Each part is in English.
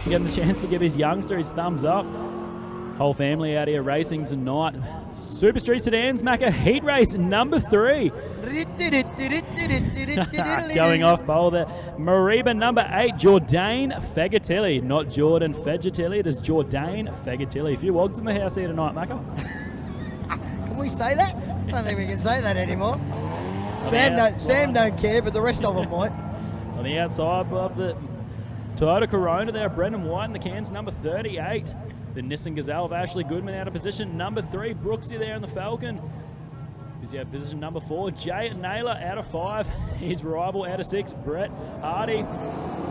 getting the chance to give his youngster his thumbs up. Whole family out here racing tonight. Super Street Sedans, Macca heat race number 3. Going off bowl there. Mariba number 8, Jordan Fegatelli. Not Jordan Fegatelli, it is Jordan Fegatelli. A few wogs in the house here tonight, Macca. Can we say that? I don't think we can say that anymore. Sam don't care, but the rest of them might. On the outside of the Toyota Corona there, Brendan White in the cans, number 38. The Nissan Gazelle of Ashley Goodman out of position number 3. Brooksy there in the Falcon. Who's out of position number 4. Jay Naylor out of 5. His rival out of 6. Brett Hardy.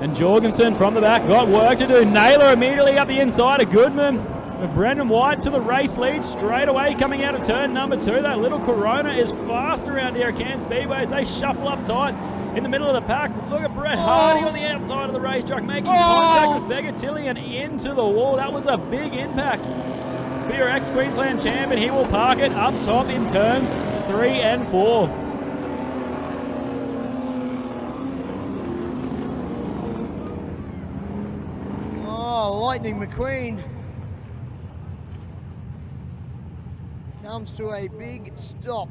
And Jorgensen from the back. Got work to do. Naylor immediately up the inside of Goodman. With Brendan White to the race lead straight away coming out of turn number 2. That little Corona is fast around here at Cairns Speedway as they shuffle up tight in the middle of the pack. Look at Brett Hardy on the outside of the racetrack making contact with Fegatelli and into the wall. That was a big impact for your ex-Queensland champion. He will park it up top in turns 3 and 4. Oh, Lightning McQueen comes to a big stop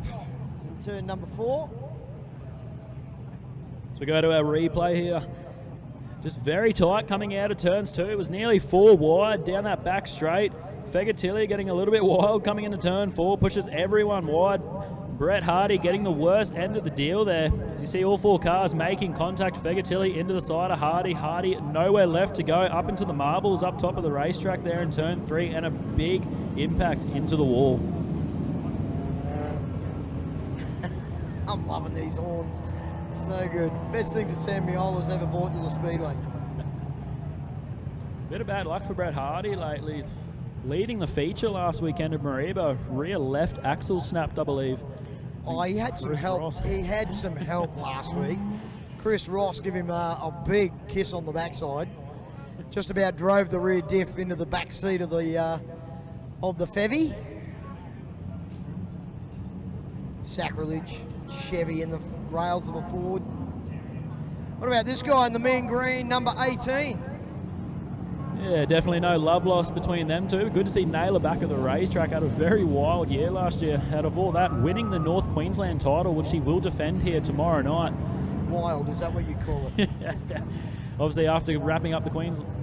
in turn number 4. So we go to our replay here. Just very tight coming out of turns 2. It was nearly 4 wide down that back straight. Fegatelli getting a little bit wild coming into turn 4, pushes everyone wide. Brett Hardy getting the worst end of the deal there. As you see all 4 cars making contact. Fegatelli into the side of Hardy. Hardy nowhere left to go, up into the marbles up top of the racetrack there in turn 3, and a big impact into the wall. I'm loving these horns. So good. Best thing that Sam Miola's ever brought to the Speedway. Bit of bad luck for Brett Hardy lately. Leading the feature last weekend at Mariba. Rear left axle snapped, I believe. Oh, he had some help. Ross. He had some help last week. Chris Ross gave him a big kiss on the backside. Just about drove the rear diff into the back seat of the Fevy. Sacrilege. Chevy in the rails of a Ford. What about this guy in the mean green, number 18? Yeah, definitely no love lost between them two. Good to see Naylor back at the racetrack. Had a very wild year last year. Out of all that, winning the North Queensland title, which he will defend here tomorrow night. Wild, is that what you call it? Obviously, after wrapping up the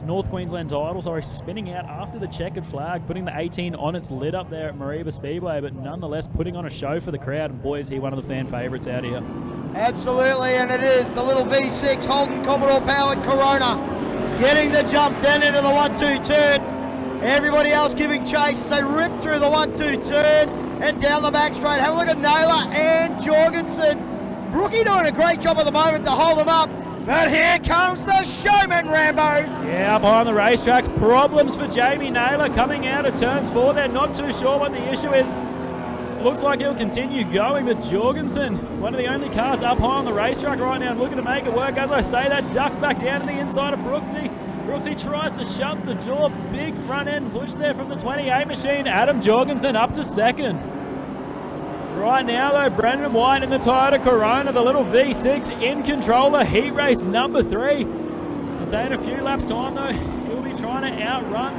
North Queensland title, spinning out after the checkered flag, putting the 18 on its lid up there at Mariba Speedway, but nonetheless putting on a show for the crowd. And boy, is he one of the fan favourites out here. Absolutely, and it is the little V6 Holden Commodore powered Corona getting the jump down into the 1-2 turn. Everybody else giving chase as they rip through the 1-2 turn and down the back straight. Have a look at Naylor and Jorgensen. Brookie doing a great job at the moment to hold him up. But here comes the showman, Rammbo. Yeah, up high on the racetracks. Problems for Jamie Naylor coming out of turns 4. They're not too sure what the issue is. Looks like he'll continue going, but Jorgensen, one of the only cars up high on the racetrack right now, looking to make it work. As I say, that ducks back down to the inside of Brooksy. Brooksy tries to shut the door. Big front end push there from the 28 machine. Adam Jorgensen up to second. Right now, though, Brendan White in the Toyota Corona, the little V6 in control of heat race number 3. Say in a few laps' time, though, he'll be trying to outrun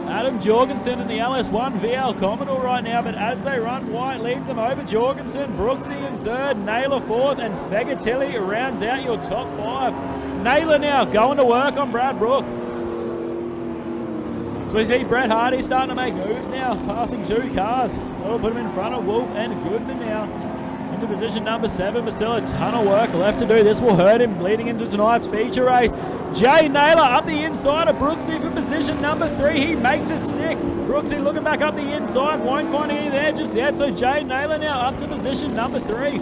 Adam Jorgensen in the LS1 VL Commodore right now, but as they run, White leads them over Jorgensen, Brooksy in 3rd, Naylor 4th, and Fegatelli rounds out your top 5. Naylor now going to work on Brad Brook. So we see Brett Hardy starting to make moves now, passing 2 cars. That'll put him in front of Wolf and Goodman now. Into position number 7, but still a ton of work left to do. This will hurt him leading into tonight's feature race. Jay Naylor up the inside of Brooksy for position number 3. He makes it stick. Brooksy looking back up the inside, won't find any there just yet. So Jay Naylor now up to position number 3.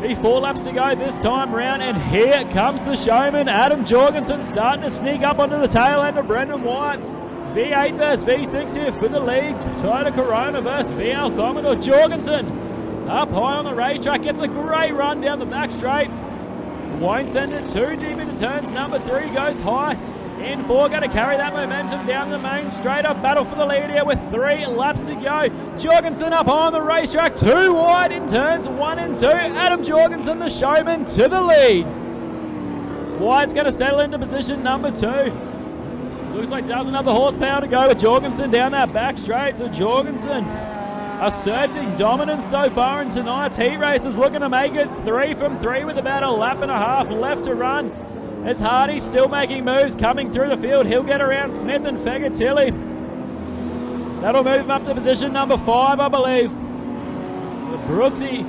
Be 4 laps to go this time round, and here comes the showman. Adam Jorgensen starting to sneak up onto the tail end of Brendan White. V8 versus V6 here for the lead. Toyota Corona versus VL Commodore. Jorgensen up high on the racetrack, gets a great run down the back straight. Won't send it too deep into turns. Number 3 goes high. In 4, going to carry that momentum down the main straight up. Battle for the lead here with 3 laps to go. Jorgensen up high on the racetrack, 2 wide in turns 1 and 2. Adam Jorgensen, the showman, to the lead. White's going to settle into position number 2. Looks like doesn't have the horsepower to go with Jorgensen down that back straight. So Jorgensen asserting dominance so far in tonight's heat race, is looking to make it 3 from 3 with about a lap and a half left to run. As Hardy still making moves coming through the field. He'll get around Smith and Fegatilli. That'll move him up to position number 5, I believe. Brooksy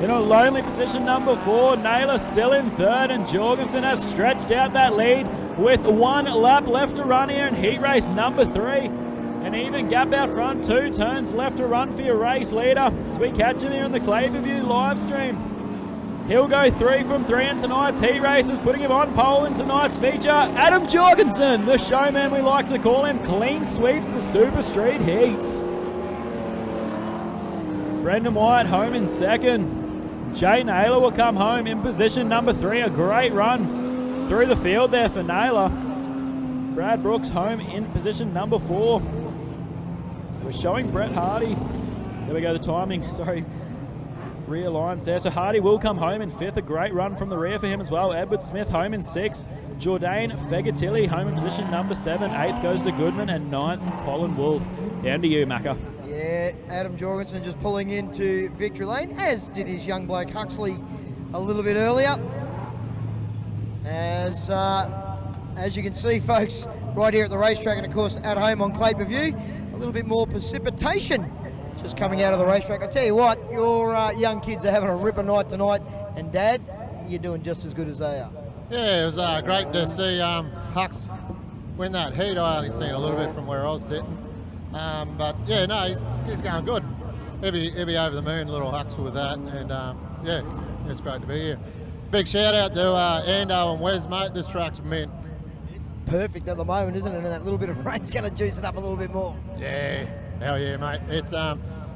in a lonely position number 4. Naylor still in 3rd, and Jorgensen has stretched out that lead with 1 lap left to run here in heat race number 3. An even gap out front, 2 turns left to run for your race leader. As we catch him here in the Claverview live stream. He'll go 3 from 3 in tonight's heat races, putting him on pole in tonight's feature. Adam Jorgensen, the showman we like to call him, clean sweeps the Super Street Heats. Brendan White home in 2nd. Jay Naylor will come home in position number 3. A great run through the field there for Naylor. Brad Brooks home in position number 4. We're showing Brett Hardy. There we go, the timing, sorry. Rear lines there. So Hardy will come home in 5th. A great run from the rear for him as well. Edward Smith home in 6th. Jourdain Fegatilli home in position number 7. 8th goes to Goodman, and 9th Colin Wolfe. Down to you, Macca. Yeah, Adam Jorgensen just pulling into victory lane, as did his young bloke Huxley a little bit earlier. As you can see, folks, right here at the racetrack, and of course at home on Claverview, a little bit more precipitation just coming out of the racetrack. I tell you what, your young kids are having a ripper night tonight, and Dad, you're doing just as good as they are. Yeah, it was great to see Hux win that heat. I only seen a little bit from where I was sitting, but yeah, no, he's going good. He'll be over the moon, little Hux, with that, and yeah, it's great to be here. Big shout out to Ando and Wes, mate. This track's mint. Perfect at the moment, isn't it? And that little bit of rain's going to juice it up a little bit more. Yeah, hell yeah, mate. It's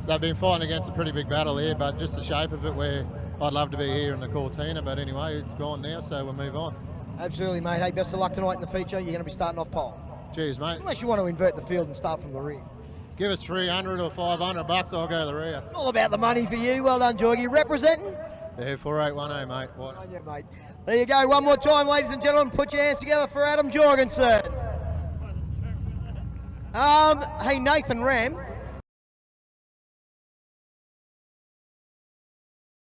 they've been fighting against a pretty big battle here, but just the shape of it, where I'd love to be here in the Cortina, but anyway, it's gone now, so we'll move on. Absolutely, mate. Hey, best of luck tonight in the feature. You're going to be starting off pole. Cheers, mate. Unless you want to invert the field and start from the rear. Give us 300 or 500 bucks, I'll go to the rear. It's all about the money for you. Well done, Jorgie. Representing? Yeah, 4810, mate. What? Yeah, mate. There you go. One more time, ladies and gentlemen. Put your hands together for Adam Jorgensen. Hey, Nathan Ramm.